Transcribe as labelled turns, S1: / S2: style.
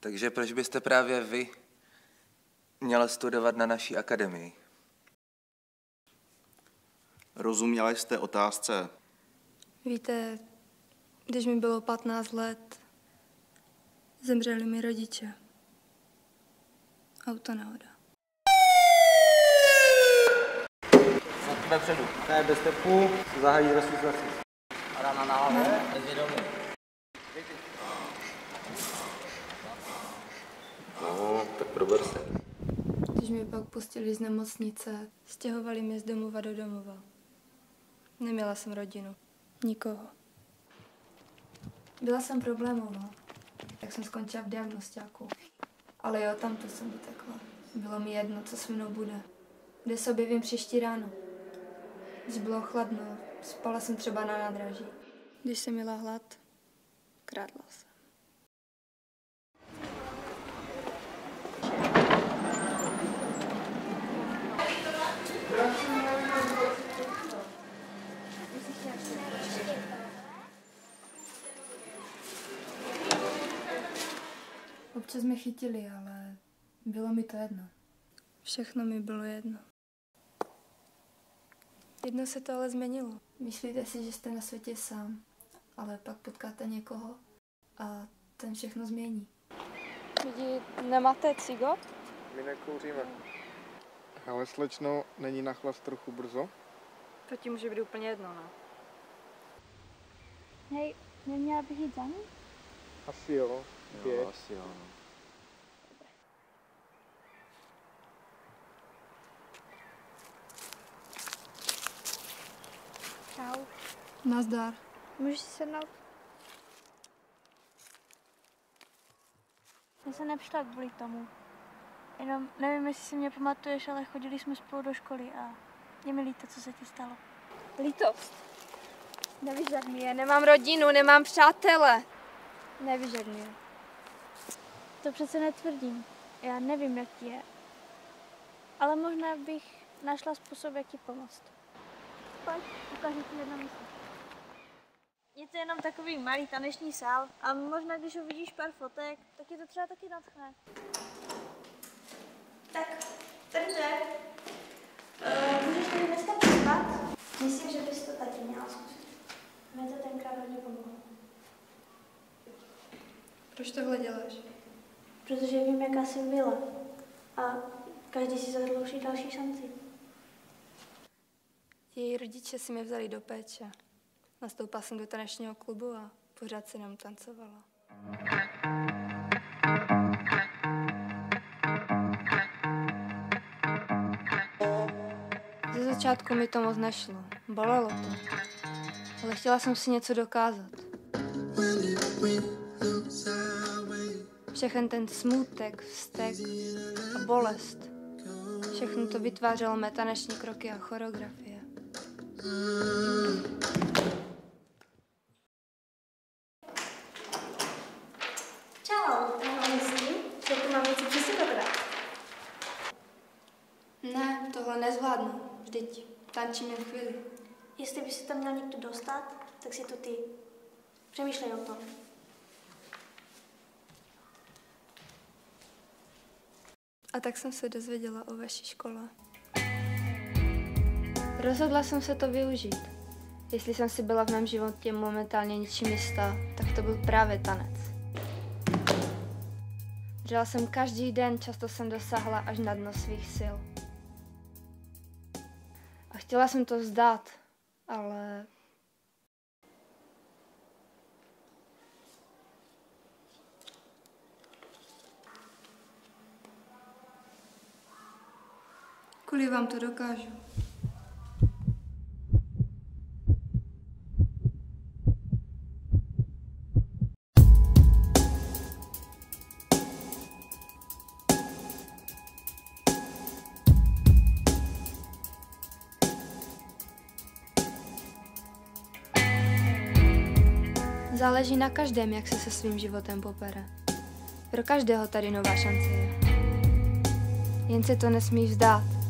S1: Takže proč byste právě vy měla studovat na naší akademii?
S2: Rozuměla jste otázce?
S3: Víte, když mi bylo 15 let, zemřeli mi rodiče. Autonehoda.
S4: Vepředu. Ne, bez tepu, zahájí resuscitaci. Rána na hlavě, bezvědomí.
S1: No, tak prober se.
S3: Když mě pak pustili z nemocnice, stěhovali mě z domova do domova. Neměla jsem rodinu. Nikoho. Byla jsem problémová, tak jsem skončila v diagnostiáku. Ale jo, tamto jsem utekla. Bylo mi jedno, co se mnou bude. Kde se objevím příští ráno. Když bylo chladno, spala jsem třeba na nádraží. Když jsem měla hlad, krádla jsem. Občas mě chytili, ale bylo mi to jedno. Všechno mi bylo jedno. Jedno se to ale změnilo. Myslíte si, že jste na světě sám, ale pak potkáte někoho a ten všechno změní.
S5: Lidi, nemáte cigo?
S6: My nekouříme. Ale slečno, není na chlast trochu brzo?
S5: To ti může být úplně jedno, no.
S7: Hej, neměla bych jít za ní?
S6: Asi jo.
S1: Jo, asi jo. No.
S7: Čau.
S3: Nazdar.
S7: Můžeš si sednout? Já jsem nepřišla kvůli tomu. Jenom nevím, jestli si mě pamatuješ, ale chodili jsme spolu do školy a je mi líto, co se ti stalo.
S5: Lítost.
S7: Nevyžadný je,
S5: Nemám rodinu, nemám přátele.
S7: nevyžadný. To přece netvrdím. Já nevím, jak ti je. Ale možná bych našla způsob, jak ti pomoct. Pojď, ukážu ti jedno místo. Je to jenom takový malý taneční sál a možná, když uvidíš pár fotek, tak je to třeba taky nadchne. Tak, tady to je. Můžeš tady dneska přespat? Myslím, že bys to taky měla zkusit. Mě to tenkrát hodně pomohlo.
S3: Proč tohle děláš?
S7: Protože vím, jaká jsi byla. A každý si zaslouží další šanci.
S3: Její rodiče si mě vzali do péče. Nastoupila jsem do tanečního klubu a pořád si jenom tancovala. Ze začátku mi to moc nešlo. Bolelo to. Ale chtěla jsem si něco dokázat. Všechen ten smutek, vztek a bolest. Všechno to vytvářelo mé taneční kroky a choreografie.
S7: Čau, tohle myslím, že tu mám něco přesně dobrá.
S3: Ne, tohle nezvládnu. Vždyť tančím jen chvíli.
S7: Jestli by si tam měl někdo dostat, tak si to ty. Přemýšlej o tom.
S3: A tak jsem se dozvěděla o vaší škole. Rozhodla jsem se to využít. Jestli jsem si byla v mém životě momentálně ničím jistá, tak to byl právě tanec. Dřela jsem každý den, často jsem dosáhla až na dno svých sil. A chtěla jsem to vzdát, ale... Kvůli vám to dokážu. Záleží na každém, jak se svým životem popere. Pro každého tady nová šance je. Jen se to nesmí vzdát.